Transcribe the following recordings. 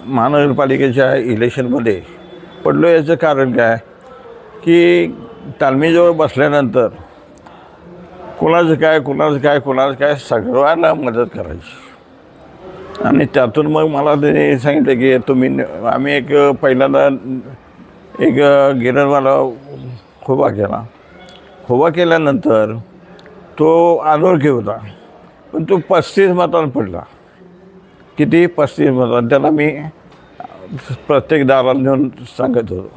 महानगरपालिकेच्या इलेक्शनमध्ये पडलो याचं कारण काय की तालमीजवळ बसल्यानंतर कुणाचं काय सगळ्यांना मदत करायची आणि त्यातून मग मला त्याने सांगितलं की आम्ही पहिल्यांदा एक गिरणवाला उभा केल्यानंतर तो अनोळखी होता पण तो 35 मतांनी पडला. किती? 35 मतांनी. त्याला मी प्रत्येक दारात नेऊन सांगत होतो.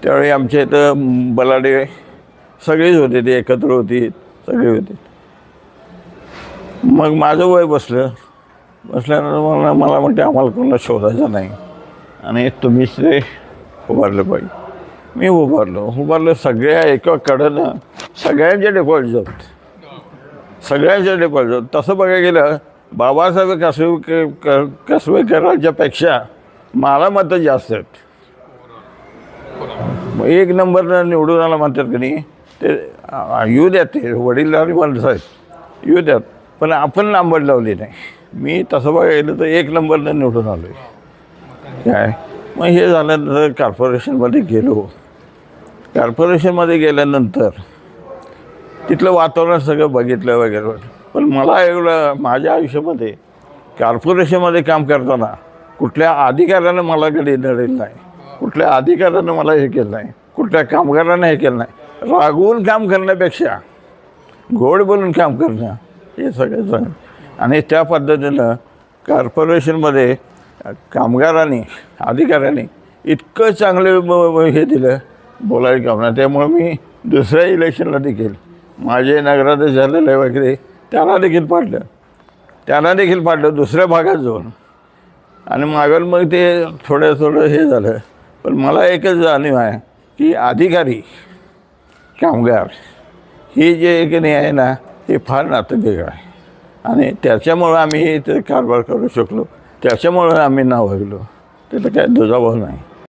त्यावेळी आमच्या इथं बलाढ्य सगळेच होते, ते एकत्र होती, सगळे होते. मग माझं वय बसल्यानंतर मला म्हणते आम्हाला कोणाला शोधायचं नाही आणि तुम्हीच ते उभारलं पाहिजे. मी उभारलं सगळ्या एका कडेनं सगळ्यांचे डिपॉझिट होत, सगळ्यांचे डिपॉझिट होत. तसं बघायला गेलं बाबासाहेब कसवेकरांच्यापेक्षा मला मतं जास्त आहेत. एक नंबरनं निवडून आला म्हणतात की नाही, ते येऊ द्यात, ते वडीलधारी माणसं आहेत, येऊ द्यात, पण आपण लांबड लावली नाही. मी तसं बघायला गेलं तर 1 नंबरनं निवडून आलो आहे. काय मग हे झाल्यानंतर कॉर्पोरेशनमध्ये गेलो. कॉर्पोरेशनमध्ये गेल्यानंतर तिथलं वातावरण सगळं बघितलं वगैरे. पण मला एवढं माझ्या आयुष्यामध्ये कॉर्पोरेशनमध्ये काम करताना कुठल्या अधिकाऱ्यानं मला कधी नडेल नाही, कुठल्या अधिकाऱ्यानं मला हे केलं नाही, कुठल्या कामगारानं हे केलं नाही. रागवून काम करण्यापेक्षा गोड बोलून काम करणं हे सगळं चांगलं. आणि त्या पद्धतीनं कॉर्पोरेशनमध्ये कामगारांनी अधिकाऱ्यांनी इतकं चांगलं हे दिलं बोलायला कामना. त्यामुळे मी दुसऱ्या इलेक्शनला देखील माझे नगराध्यक्ष झालेले वगैरे त्यांना देखील पाडलं दुसऱ्या भागात जाऊन. आणि मागं मग ते थोडं हे झालं. पण मला एकच जाणीव आहे की अधिकारी कामगार ही जे की नाही आहे ना, हे फार नातं वेगळं आहे आणि त्याच्यामुळं आम्ही इथं कारभार करू शकलो, त्याच्यामुळं आम्ही नाव ऐकलो. तिथं काय दुजाभाव नाही.